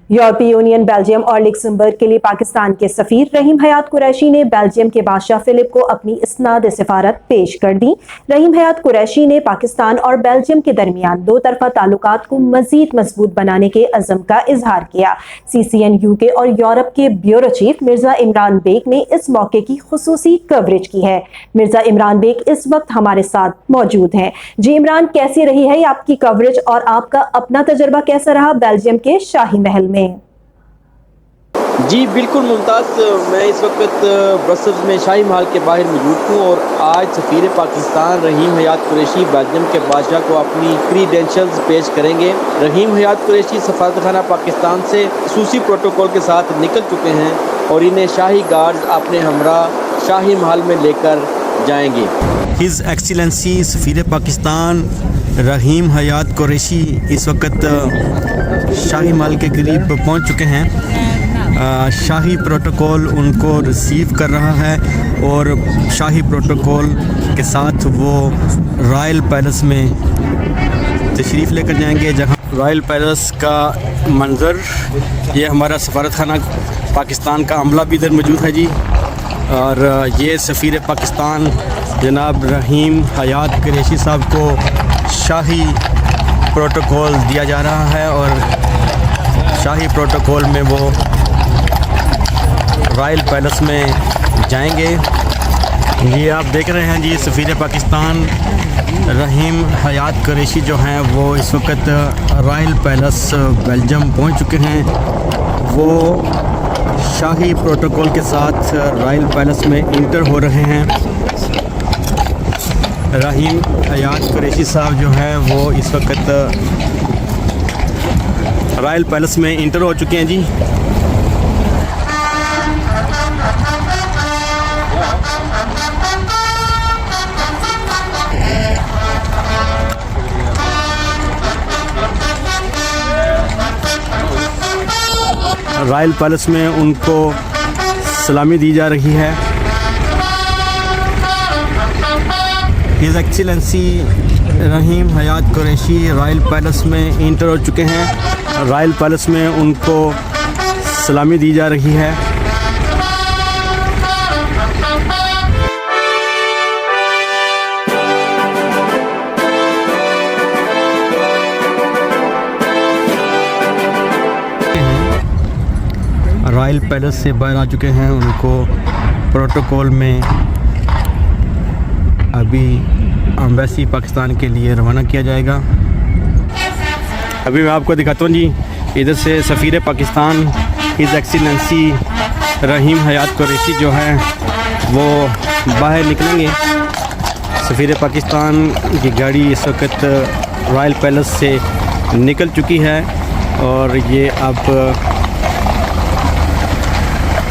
यूरोपीय union, Belgium और Luxembourg के लिए पाकिस्तान के सफीर रहीम हयात कुरैशी ने बेल्जियम के बादशाह फिलिप को अपनी इस्नाद सिफारत पेश कर दी। रहीम हयात कुरैशी ने पाकिस्तान और बेल्जियम के दरमियान दो तरफा ताल्लुकात को मजीद मजबूत बनाने के अज़म का इजहार किया। CCN UK और यूरोप के ब्यूरो चीफ मिर्जा इमरान बेग ने इस मौके की खुसूसी कवरेज की है। मिर्जा इमरान बेग इस वक्त हमारे साथ मौजूद हैं। जी इमरान, कैसी रही है आपकी कवरेज और आपका अपना तजर्बा कैसा रहा बेल्जियम के शाही महल में? जी बिल्कुल मुमताज़, मैं इस वक्त ब्रसल्स में शाही महल के बाहर मौजूद हूँ और आज सफ़ीर पाकिस्तान रहीम हयात कुरैशी बेल्जियम के बादशाह को अपनी क्रीडेंशियल्स पेश करेंगे। रहीम हयात कुरैशी सफारतखाना पाकिस्तान से खसूसी प्रोटोकॉल के साथ निकल चुके हैं और इन्हें शाही गार्ड्स अपने हमरा शाही महल में लेकर जाएंगे। हिज एक्सीलेंसी सफ़ीर पाकिस्तान रहीम हयात कुरैशी इस वक्त शाही महल के करीब पहुँच चुके हैं। शाही प्रोटोकॉल उनको रिसीव कर रहा है और शाही प्रोटोकॉल के साथ वो रॉयल पैलेस में तशरीफ़ लेकर जाएंगे, जहां रॉयल पैलेस का मंज़र, ये हमारा सफारतखाना पाकिस्तान का अमला भी इधर मौजूद है जी। और ये सफ़ीर पाकिस्तान जनाब रहीम हयात कुरैशी साहब को शाही प्रोटोकॉल दिया जा रहा है और शाही प्रोटोकॉल में वो रॉयल पैलेस में जाएंगे। ये आप देख रहे हैं जी, सफ़ीर पाकिस्तान रहीम हयात कुरैशी जो हैं वो इस वक्त रॉयल पैलेस बेल्जियम पहुंच चुके हैं। वो शाही प्रोटोकॉल के साथ रॉयल पैलेस में इंटर हो रहे हैं। रहीम हयात कुरैशी साहब जो हैं वो इस वक्त रॉयल पैलेस में इंटर हो चुके हैं जी। रॉयल पैलेस में उनको सलामी दी जा रही है। हिज एक्सीलेंसी रहीम हयात कुरैशी रॉयल पैलेस में इंटर हो चुके हैं। रॉयल पैलेस में उनको सलामी दी जा रही है। रॉयल पैलेस से बाहर आ चुके हैं, उनको प्रोटोकॉल में अभी एम्बेसी पाकिस्तान के लिए रवाना किया जाएगा। अभी मैं आपको दिखाता हूँ जी, इधर से सफ़ीर पाकिस्तान हिज एक्सीलेंसी रहीम हयात कुरैशी जो है वो बाहर निकलेंगे। सफ़ीर पाकिस्तान की गाड़ी इस वक्त रॉयल पैलेस से निकल चुकी है और ये अब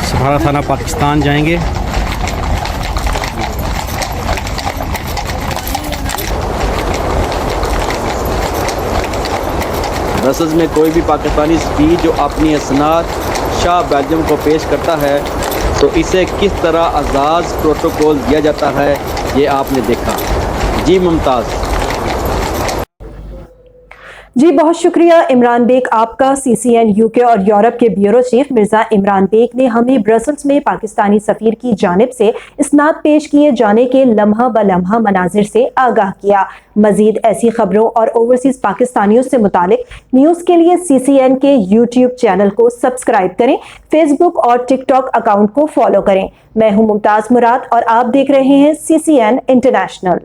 सफारतखाना पाकिस्तान जाएंगे। ब्रसल्स में कोई भी पाकिस्तानी सफ़ीर जो अपनी असनाद शाह बेल्जियम को पेश करता है तो इसे किस तरह आज़ाद प्रोटोकॉल दिया जाता है, ये आपने देखा। जी मुमताज़। जी बहुत शुक्रिया इमरान बेग आपका। CCN UK और यूरोप के ब्यूरो चीफ मिर्जा इमरान बेग ने हमें ब्रसल्स में पाकिस्तानी सफीर की जानिब से इस्नाद पेश किए जाने के लम्हा ब लम्हा मनाजिर से आगाह किया। मजीद ऐसी खबरों और ओवरसीज पाकिस्तानियों से मुतालिक न्यूज़ के लिए CCN के YouTube चैनल को सब्सक्राइब करें, फेसबुक और टिकटॉक अकाउंट को फॉलो करें। मैं हूं मुमताज़ मुराद और आप देख रहे हैं CCN इंटरनेशनल।